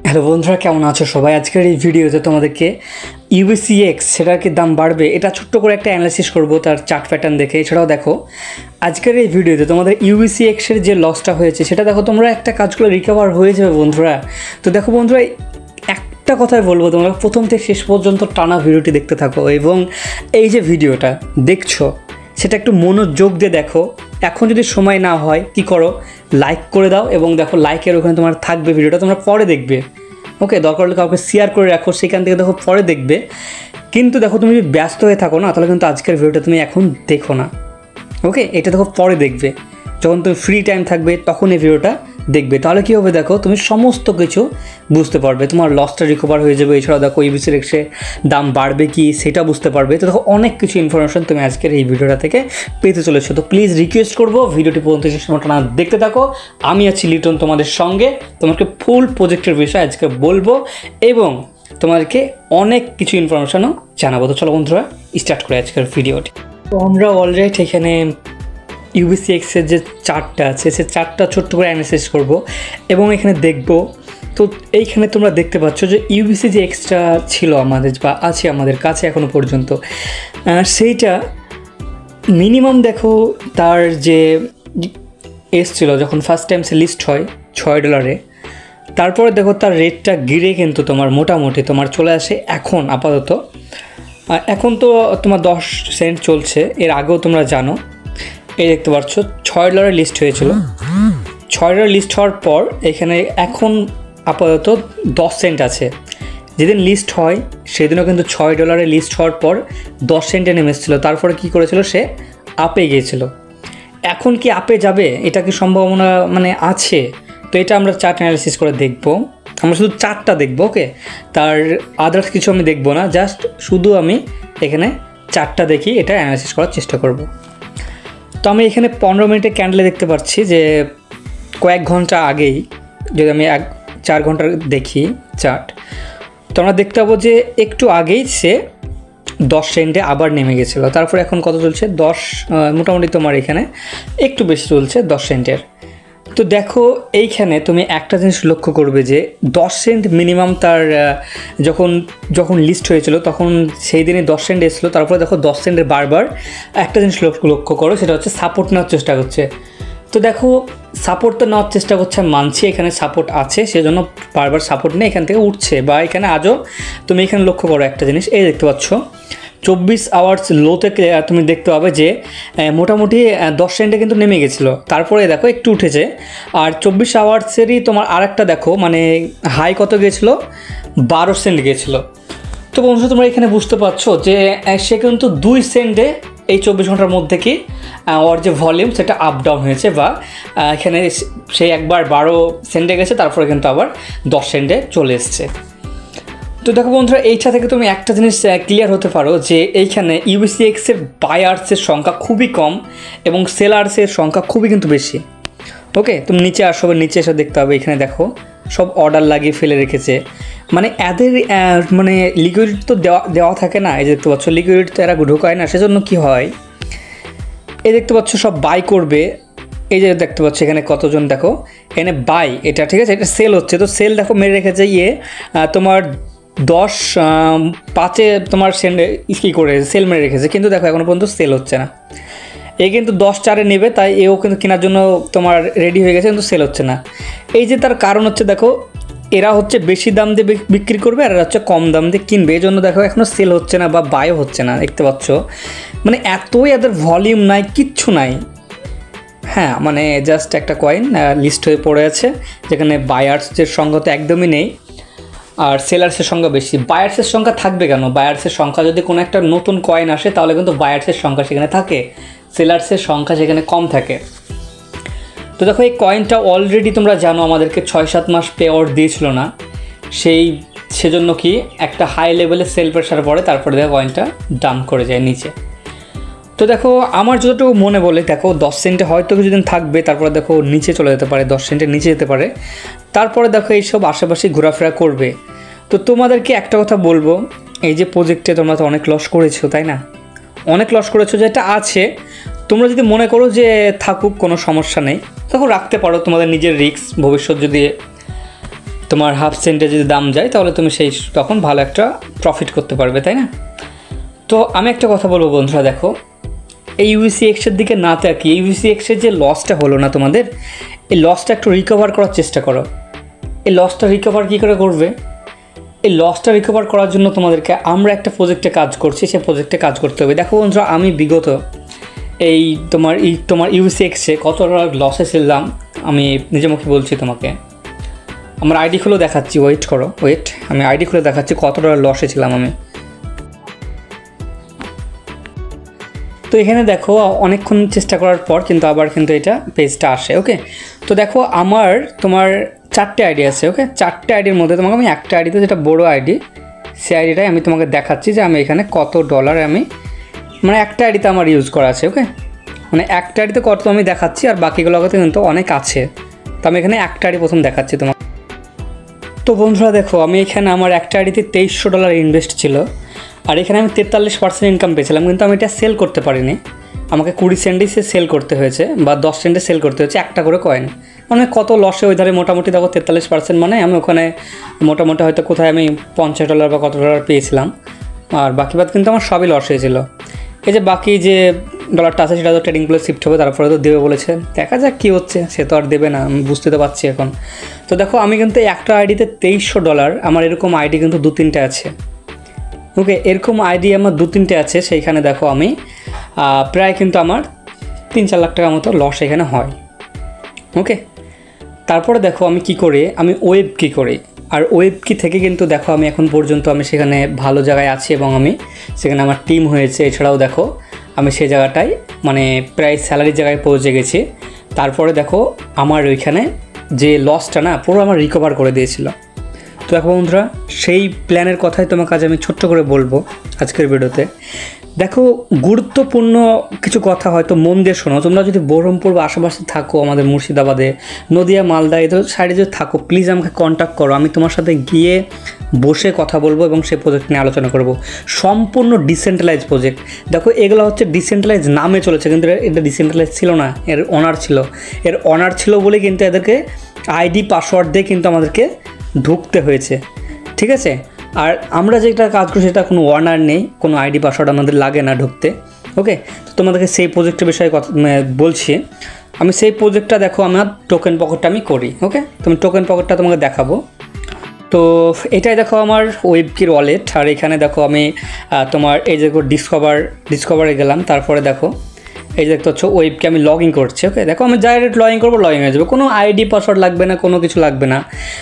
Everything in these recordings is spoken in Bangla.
হ্যালো বন্ধুরা, কেমন আছো সবাই? আজকের এই ভিডিওতে তোমাদেরকে ইউবিসিএক্স সেটার কি দাম বাড়বে এটা ছোট্ট করে একটা অ্যানালাইসিস করবো তার চার্ট প্যাটার্ন দেখে। এছাড়াও দেখো আজকের এই ভিডিওতে তোমাদের ইউবিসিএক্সের যে লসটা হয়েছে সেটা দেখো তোমরা একটা কাজ করে রিকভার হয়ে যাবে বন্ধুরা। তো দেখো বন্ধুরা, একটা কথাই বলবো, তোমরা প্রথম থেকে শেষ পর্যন্ত টানা ভিডিওটি দেখতে থাকো এবং এই যে ভিডিওটা দেখছো সেটা একটু মনোযোগ দিয়ে দেখো। এখন যদি সময় না হয় কি করো, লাইক করে দাও এবং দেখো লাইকের ওখানে তোমার থাকবে ভিডিওটা, তোমরা পরে দেখবে। ওকে, দরকার হলে কাউকে শেয়ার করে রাখো, সেখান থেকে দেখো পরে দেখবে। কিন্তু দেখো তুমি যদি ব্যস্ত হয়ে থাকো না, তাহলে কিন্তু আজকের ভিডিওটা তুমি এখন দেখো না। ওকে, এটা দেখো পরে দেখবে, যখন তুমি ফ্রি টাইম থাকবে তখন এই ভিডিওটা দেখবে। তাহলে কী হবে দেখো, তুমি সমস্ত কিছু বুঝতে পারবে, তোমার লসটা রিকভার হয়ে যাবে। এছাড়াও দেখো ইউবিসিএক্সে দাম বাড়বে কি সেটা বুঝতে পারবে। তো দেখো অনেক কিছু ইনফরমেশন তুমি আজকের এই ভিডিওটা থেকে পেতে চলেছো। তো প্লিজ রিকোয়েস্ট করবো ভিডিওটি পর্যন্ত শেষ পর্যন্ত না দেখতে থাকো। আমি আছি লিটন তোমাদের সঙ্গে, তোমাকে ফুল প্রজেক্টের বিষয়ে আজকে বলবো এবং তোমাদেরকে অনেক কিছু ইনফরমেশনও জানাবো। তো চলো বন্ধুরা স্টার্ট করে আজকের ভিডিওটি। তো আমরা অলরেডি এখানে ইউবিসিএক্সের যে চার্টটা আছে সে চার্টটা ছোট্ট করে অ্যানালাইসিস করব এবং এখানে দেখব। তো এইখানে তোমরা দেখতে পাচ্ছ যে ইউবিসি যে এক্সট্রা ছিল আমাদের বা আছে আমাদের কাছে এখনও পর্যন্ত, সেইটা মিনিমাম দেখো তার যে এসছিল যখন ফার্স্ট টাইম সে লিস্ট হয় $6, তারপরে দেখো তার রেটটা গিরে কিন্তু তোমার মোটামুটি তোমার চলে আসে এখন আপাতত। এখন তো তোমার 10 সেন্ট চলছে, এর আগেও তোমরা জানো। এই দেখতে পাচ্ছ $6 লিস্ট হয়েছিল, $6 লিস্ট হওয়ার পর এখানে এখন আপাতত 10 সেন্ট আছে। যেদিন লিস্ট হয় সেদিনও কিন্তু $6 লিস্ট হওয়ার পর 10 সেন্টে নেমে এসেছিলো। তারপরে কী করেছিল, সে আপে গিয়েছিল। এখন কি আপে যাবে, এটা কি সম্ভাবনা আছে? তো এটা আমরা চার্ট অ্যানালাইসিস করে দেখব। আমরা শুধু চার্টটা দেখবো, ওকে, তার আদার্স কিছু আমি দেখবো না, জাস্ট শুধু আমি এখানে চার্টটা দেখি, এটা অ্যানালাইসিস করার চেষ্টা করব। তো আমি এখানে 15 মিনিটের ক্যান্ডেলে দেখতে পাচ্ছি যে কয়েক ঘন্টা আগেই, যদি আমি 4 ঘন্টার দেখি চার্ট, তো আমরা দেখতে পাবো যে একটু আগেই সে 10 সেন্টে আবার নেমে গেছিলো। তারপর এখন কত চলছে, 10 মোটামুটি তোমার এখানে একটু বেশি চলছে 10 সেন্টের। তো দেখো এইখানে তুমি একটা জিনিস লক্ষ্য করবে যে 10 সেন্ট মিনিমাম তার যখন লিস্ট হয়েছিল তখন সেই দিনে 10 সেন্ট এসেছিলো। তারপরে দেখো 10 সেন্টের বারবার একটা জিনিস লক্ষ্য করো, সেটা হচ্ছে সাপোর্ট নেওয়ার চেষ্টা করছে। তো দেখো সাপোর্ট তো নেওয়ার চেষ্টা করছে, মানছি এখানে সাপোর্ট আছে, সেজন্য বারবার সাপোর্ট নিয়ে এখান থেকে উঠছে। বা এখানে আজও তুমি এখানে লক্ষ্য করো একটা জিনিস, এই দেখতে পাচ্ছ 24 আওয়ার্স লোতে তুমি দেখতে পাবে যে মোটামুটি 10 সেন্টে কিন্তু নেমে গেছিলো। তারপরে দেখো একটু উঠেছে। আর 24 আওয়ার্সেরই তোমার আরেকটা দেখো হাই কত গিয়েছিলো, 12 সেন্ট গিয়েছিলো। তো বন্ধু তোমরা এখানে বুঝতে পারছো যে সে কিন্তু 2 সেন্টে এই 24 ঘন্টার মধ্যে কি ওর যে ভলিউম সেটা আপ ডাউন হয়েছে, বা এখানে সে একবার 12 সেন্টে গেছে, তারপরে কিন্তু আবার 10 সেন্টে চলে এসছে। তো দেখো বন্ধুরা, এইটা থেকে তুমি একটা জিনিস ক্লিয়ার হতে পারো যে এইখানে ইউবিসিএক্সের বায়ার্সের সংখ্যা খুবই কম এবং সেলার্সের সংখ্যা খুবই কিন্তু বেশি। ওকে, তুমি নিচে আসো, নিচে এসে দেখতে হবে এখানে দেখো সব অর্ডার লাগিয়ে ফেলে রেখেছে। এদের লিকুইডিটি তো দেওয়া থাকে না। এই দেখতে পাচ্ছ লিকুইডিটি তো এরা ঢোকায় না, সেজন্য কি হয়, এই দেখতে পাচ্ছ সব বাই করবে। এই যে দেখতে পাচ্ছ এখানে কতজন দেখো এখানে বাই, এটা ঠিক আছে, এটা সেল হচ্ছে। তো সেল দেখো মেরে রেখেছে তোমার 10-5 তোমার কী করে সেল মেরে রেখেছে, কিন্তু দেখো এখনও পর্যন্ত সেল হচ্ছে না। এ কিন্তু 10-4 নেবে, তাই এও কিন্তু কেনার জন্য তোমার রেডি হয়ে গেছে, কিন্তু সেল হচ্ছে না। এই যে তার কারণ হচ্ছে দেখো এরা হচ্ছে বেশি দাম দিয়ে বিক্রি করবে আর এরা হচ্ছে কম দাম দিয়ে কিনবে, এই জন্য দেখো এখনও সেল হচ্ছে না বা বায়ও হচ্ছে না। দেখতে পাচ্ছ এতই এদের ভলিউম নাই, কিচ্ছু নাই। হ্যাঁ, জাস্ট একটা কয়েন লিস্ট হয়ে পড়ে আছে, যেখানে বায়ার্সের সংখ্যা তো একদমই নেই আর সেলার্সের সংখ্যা বেশি। বায়ার্সের সংখ্যা থাকবে কেন, বায়ার্সের সংখ্যা যদি কোনো একটা নতুন কয়েন আসে তাহলে কিন্তু বায়ার্সের সংখ্যা সেখানে থাকে, সেলার্সের সংখ্যা সেখানে কম থাকে। তো দেখো এই কয়েনটা অলরেডি তোমরা জানো আমাদেরকে 6-7 মাস পে আউট দিয়েছিল না, সেজন্য কি একটা হাই লেভেলে সেল প্রেশার পড়ে, তারপরে দেখো কয়েনটা ডাম্প করে যায় নিচে। তো দেখো আমার যতটুকু মনে বলে দেখো 10 সেন্টে হয়তো কিছুদিন থাকবে, তারপরে দেখো নিচে চলে যেতে পারে, 10 সেন্টের নিচে যেতে পারে, তারপরে দেখো এইসব আশেপাশে ঘোরাফেরা করবে। তো তোমাদেরকে একটা কথা বলবো, এই যে প্রজেক্টে তোমরা তো অনেক লস করেছো, তাই না? অনেক লস করেছো, যেটা আছে তোমরা যদি মনে করো যে থাকুক কোনো সমস্যা নেই, তখন রাখতে পারো, তোমাদের নিজের রিস্ক ভবিষ্যৎ যদি তোমার হাফ সেন্টে যদি দাম যায় তাহলে তুমি সেই তখন ভালো একটা প্রফিট করতে পারবে, তাই না? তো আমি একটা কথা বলবো বন্ধুরা, দেখো এই ইউবিসিএক্সের দিকে না তাকিয়ে ইউবিসিএক্সের যে লসটা হলো না তোমাদের, এই লসটা একটু রিকভার করার চেষ্টা করো। এই লসটা রিকভার কী করে করবে? এই লসটা রিকভার করার জন্য তোমাদেরকে আমরা একটা প্রজেক্টে কাজ করছি, সেই প্রজেক্টে কাজ করতে হবে। দেখো বন্ধুরা, আমি বিগত এই তোমার ইউবিসিএক্সে কত লসে ছিলাম আমি নিজে মুখে বলছি তোমাকে। আমার আইডি খুলে দেখাচ্ছি, ওয়েট আমি আইডি খুলে দেখাচ্ছি কত ডলার লসে ছিলাম আমি। তো এখানে দেখো অনেকক্ষণ চেষ্টা করার পর কিন্তু আবার কিন্তু এটা পেজটা আসে। ওকে, তো দেখো আমার তোমার 4টে আইডি আছে। ওকে, 4টে আইডির মধ্যে তোমাকে আমি একটা আইডিতে, যেটা বড়ো আইডি, সেই আইডিটাই আমি তোমাকে দেখাচ্ছি যে আমি এখানে কত ডলার আমি মানে একটা আইডিতে আমার ইউজ করা আছে। ওকে, মানে একটা আইডিতে কত আমি দেখাচ্ছি, আর বাকিগুলোতে কিন্তু অনেক আছে। তো আমি এখানে একটা আইডি প্রথম দেখাচ্ছি তোমাকে। তো বন্ধুরা দেখো, আমি এখানে আমার একটা আইডিতে $2300 ইনভেস্ট ছিল, আর এখানে আমি 43% ইনকাম পেয়েছিলাম। কিন্তু আমি এটা সেল করতে পারিনি, আমাকে 20 সেন্টে সেল করতে হয়েছে বা 10 সেন্টে সেল করতে হয়েছে একটা করে কয়েন। মানে কত লসে ওই ধারে মোটামুটি দেখো 43%, মানে আমি ওখানে মোটামুটি হয়তো কোথায় আমি $50 বা কত ডলার পেয়েছিলাম, আর বাকি বাদ কিন্তু আমার সবই লস হয়েছিল। এই যে বাকি যে ডলারটা আছে সেটা তো ট্রেডিং প্লেস শিফট হবে, তারপরে তো দেবে বলেছে, দেখা যাক কী হচ্ছে। সে তো আর দেবে না, আমি বুঝতে তো পারছি এখন। তো দেখো আমি কিন্তু একটা আইডিতে $2300, আমার এরকম আইডি কিন্তু 2-3টে আছে। ওকে, এরকম আইডি আমার 2-3টে আছে। সেইখানে দেখো আমি প্রায় কিন্তু আমার 3-4 লাখ টাকা মতো লস এখানে হয়। ওকে, তারপরে দেখো আমি কি করে, আমি ওয়েব কি করি, আর ওয়েব কি থেকে কিন্তু দেখো আমি এখন পর্যন্ত আমি সেখানে ভালো জায়গায় আছি এবং আমি সেখানে আমার টিম হয়েছে। এছাড়াও দেখো আমি সেই জায়গাটায় মানে প্রায় স্যালারির জায়গায় পৌঁছে গেছি। তারপরে দেখো আমার ওইখানে যে লসটা না পুরো আমার রিকভার করে দিয়েছিল। তো দেখো বন্ধুরা, সেই প্ল্যানের কথাই তোমাকে আজ আমি ছোট্ট করে বলবো আজকের ভিডিওতে। দেখো গুরুত্বপূর্ণ কিছু কথা হয়তো মন দিয়ে শোনো। তোমরা যদি বহরমপুর বা আশেপাশে থাকো, আমাদের মুর্শিদাবাদে, নদিয়া, মালদা এদের সাইডে যদি থাকো, প্লিজ আমাকে কন্ট্যাক্ট করো। আমি তোমার সাথে গিয়ে বসে কথা বলবো এবং সেই প্রজেক্ট নিয়ে আলোচনা করব। সম্পূর্ণ ডিসেন্ট্রালাইজ প্রজেক্ট। দেখো এগুলো হচ্ছে ডিসেন্ট্রালাইজ নামে চলেছে, কিন্তু এটা ডিসেন্ট্রালাইজ ছিল না, এর অনার ছিল। এর অনার ছিল বলে কিন্তু এদেরকে আইডি পাসওয়ার্ড দিয়ে কিন্তু আমাদেরকে ঢুকতে হয়েছে, ঠিক আছে? আর আমরা যেটা কাজ করি সেটা কোনো ওয়ার্নার নেই, কোনো আইডি পাসওয়ার্ড আমাদের লাগে না ঢুকতে। ওকে, তো তোমাদেরকে সেই প্রজেক্টের বিষয়ে কথা বলছি। আমি সেই প্রজেক্টটা দেখো আমার টোকেন পকেটটা আমি করি। ওকে, তুমি টোকেন পকেটটা তোমাকে দেখাবো। তো এটাই দেখো আমার ওয়েবকির ওয়ালেট, আর এখানে দেখো আমি তোমার এই যে ডিসকভারে গেলাম। তারপরে দেখো এই যে দেখতে হচ্ছে ওয়েবকে আমি লগ ইন করছি। ওকে, দেখো আমি ডাইরেক্ট লগ ইন করবো, লগ ইন হয়ে যাবে, কোনো আইডি পাসওয়ার্ড লাগবে না, কোনো কিছু লাগবে না,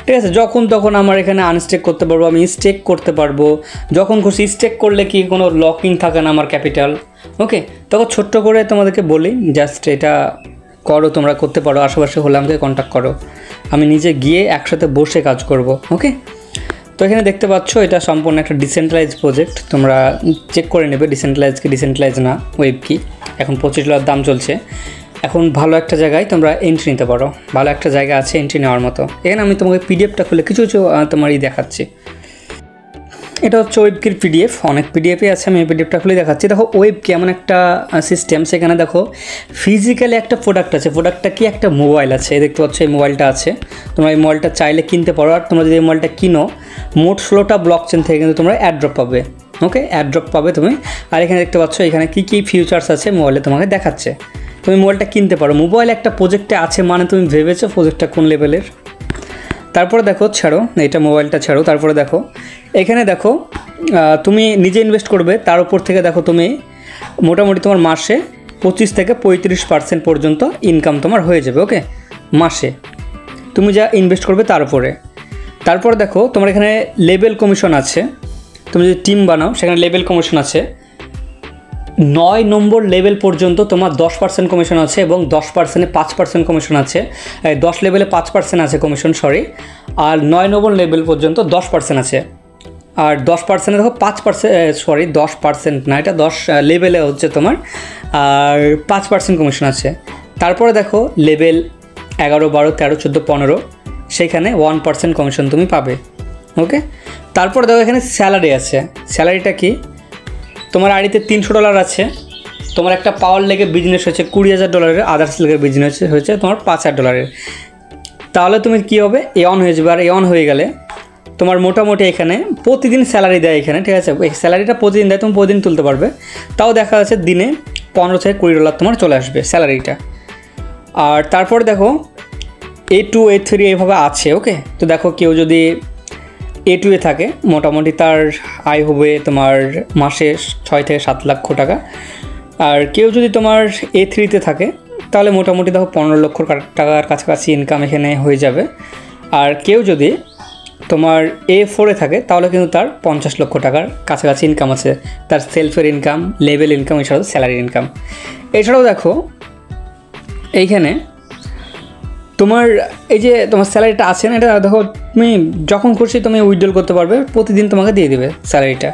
ঠিক আছে? যখন তখন আমার এখানে আনস্টেক করতে পারবো, আমি স্টেক করতে পারবো যখন খুশি। স্টেক করলে কি কোনো লকিং থাকে না আমার ক্যাপিটাল। ওকে, তখন ছোট্ট করে তোমাদেরকে বলি, জাস্ট এটা করো, তোমরা করতে পারো। আশেপাশে হলে আমাকে কন্ট্যাক্ট করো, আমি নিজে গিয়ে একসাথে বসে কাজ করব। ওকে, তো এখানে দেখতে পাচ্ছ এটা সম্পূর্ণ একটা ডিসেন্ট্রালাইজ প্রজেক্ট, তোমরা চেক করে নেবে ডিসেন্ট্রালাইজ কি ডিসেন্ট্রালাইজ না। ওয়েব কি এখন $25 দাম চলছে। এখন ভালো একটা জায়গায় তোমরা এন্ট্রি নিতে পারো, ভালো একটা জায়গা আছে এন্ট্রি নেওয়ার মতো। এখানে আমি তোমাকে পিডিএফটা খুলে কিছু কিছু তোমারই দেখাচ্ছি। এটা হচ্ছে ওয়েবকির পিডিএফ, অনেক পিডিএফই আছে, আমি এই পিডিএফটা খুলে দেখাচ্ছি। দেখো ওয়েবকি এমন একটা সিস্টেম, সেখানে দেখো ফিজিক্যালি একটা প্রোডাক্ট আছে। প্রোডাক্টটা কি, একটা মোবাইল আছে, দেখতে পাচ্ছ এই মোবাইলটা আছে। তোমরা এই মোবাইলটা চাইলে কিনতে পারো, আর তোমরা যদি এই মোবাইলটা কিনো মোট 16টা ব্লকচেন থেকে কিন্তু তোমরা অ্যাড্রপ পাবে। ওকে, অ্যাড্রপ পাবে তুমি। আর এখানে দেখতে পাচ্ছ এখানে কী কী ফিউচার্স আছে মোবাইলে তোমাকে দেখাচ্ছে। তুমি মোবাইলটা কিনতে পারো, মোবাইল একটা প্রজেক্টে আছে মানে তুমি ভেবেছো প্রজেক্টটা কোন লেভেলের। তারপরে দেখো ছাড়ো এটা, মোবাইলটা ছাড়ো। তারপরে দেখো এখানে দেখো তুমি নিজে ইনভেস্ট করবে, তার উপর থেকে দেখো তুমি মোটামুটি তোমার মাসে 25 থেকে 35% পর্যন্ত ইনকাম তোমার হয়ে যাবে। ওকে, মাসে তুমি যা ইনভেস্ট করবে তার উপরে। তারপর দেখো তোমার এখানে লেভেল কমিশন আছে, তুমি যদি টিম বানাও সেখানে লেভেল কমিশন আছে। 9 নম্বর লেভেল পর্যন্ত তোমার 10% কমিশন আছে, এবং 10%-এ 5% কমিশন আছে। 10 লেভেলে 5% আছে কমিশন, সরি। আর 9 নম্বর লেভেল পর্যন্ত 10% আছে। আর 10%-এ দেখো 10% না, এটা 10 লেভেলে হচ্ছে তোমার, আর 5% কমিশন আছে। তারপরে দেখো লেভেল 11, 12, 13, 14, 15 সেখানে 1% কমিশন তুমি পাবে। ওকে, তারপরে দেখো এখানে স্যালারি আছে। স্যালারিটা কি, তোমার আইডিতে $300 আছে, তোমার একটা পাওয়ার লেগে বিজনেস হয়েছে $20,000, আদার্স লেগে বিজনেস হয়েছে তোমার $5,000। তাহলে তুমি কী হবে, এ অন হয়ে যাবে। আর এ অন হয়ে গেলে তোমার মোটামুটি এখানে প্রতিদিন স্যালারি দেয় এখানে, ঠিক আছে। এই স্যালারিটা প্রতিদিন দেয়, তুমি প্রতিদিন তুলতে পারবে। তাও দেখা যাচ্ছে দিনে $15 থেকে $20 তোমার চলে আসবে স্যালারিটা। আর তারপর দেখো A2 A3 এইভাবে আছে, ওকে। তো দেখো কেউ যদি A2 এ থাকে মোটামুটি তার আয় হবে তোমার মাসে 6 থেকে 7 লক্ষ টাকা। আর কেউ যদি তোমার A3-তে থাকে তাহলে মোটামুটি দেখো 15 লক্ষ টাকার কাছাকাছি ইনকাম এখানে হয়ে যাবে। আর কেউ যদি তোমার A4-এ থাকে তাহলে কিন্তু তার 50 লক্ষ টাকার কাছাকাছি ইনকাম আছে, তার সেলফের ইনকাম, লেভেল ইনকাম, এছাড়াও স্যালারি ইনকাম। এছাড়াও দেখো এইখানে তোমার এই যে তোমার স্যালারিটা আছে না, এটা দেখো তুমি যখন খুশি তুমি উইথড্রল করতে পারবে, প্রতিদিন তোমাকে দিয়ে দেবে স্যালারিটা।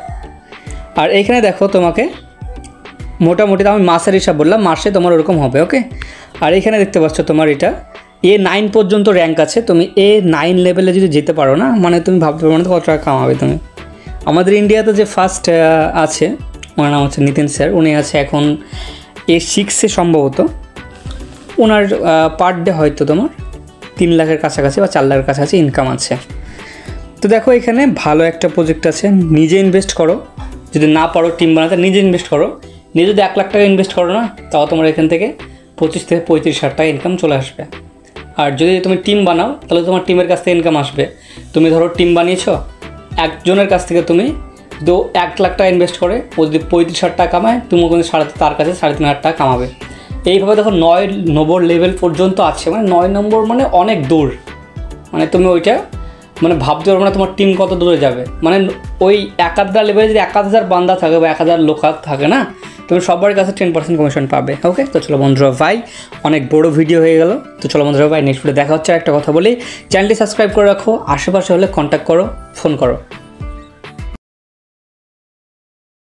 আর এইখানে দেখো তোমাকে মোটামুটি আমি মাসের হিসাব বললাম, মাসে তোমার ওরকম হবে, ওকে। আর এইখানে দেখতে পাচ্ছ তোমার এটা A9 পর্যন্ত র্যাঙ্ক আছে। তুমি A9 লেভেলে যদি যেতে পারো না, মানে তুমি ভাবতে পারো না কত টাকা কামাবে তুমি। আমাদের ইন্ডিয়াতে যে ফার্স্ট আছে ওনার নাম হচ্ছে নিতিন স্যার, উনি আছে এখন A6-এ সম্ভবত। ওনার পার ডে হয়তো তোমার 3 লাখের কাছাকাছি বা 4 লাখের কাছাকাছি ইনকাম আছে। তো দেখো এখানে ভালো একটা প্রজেক্ট আছে, নিজে ইনভেস্ট করো। যদি না পারো টিম বানাতে, নিজে ইনভেস্ট করো। নিজে যদি 1 লাখ টাকা ইনভেস্ট করো না, তাও তোমার এখান থেকে 25 থেকে 35,000 টাকা ইনকাম চলে আসবে। আর যদি তুমি টিম বানাও তাহলে তোমার টিমের কাছ থেকে ইনকাম আসবে। তুমি ধরো টিম বানিয়েছো, একজনের কাছ থেকে তুমি 1 লাখ টাকা ইনভেস্ট করে ও যদি 35,000 টাকা কামায়, তুমি ওখানে তার কাছে 3,500 টাকা কামাবে। এইভাবে দেখো 9 নম্বর লেভেল পর্যন্ত আছে, মানে 9 নম্বর মানে অনেক দূর। মানে তুমি ওইটা মানে ভাবতে পারবে না তোমার টিম কত দূরে যাবে। মানে ওই 1000 লেভেলে যদি 1000 বান্দা থাকে বা 1000 লোক থাকে না, তুমি সবার কাছে 10% কমিশন পাবে, ওকে। তো চলো বন্ধুরা ভাই, অনেক বড় ভিডিও হয়ে গেল। তো চলো বন্ধুরা ভাই, নেক্সট ভিডিও দেখা হচ্ছে। একটা কথা বলি, চ্যানেলটি সাবস্ক্রাইব করে রাখো, আশেপাশে হলে কন্ট্যাক্ট করো, ফোন করো।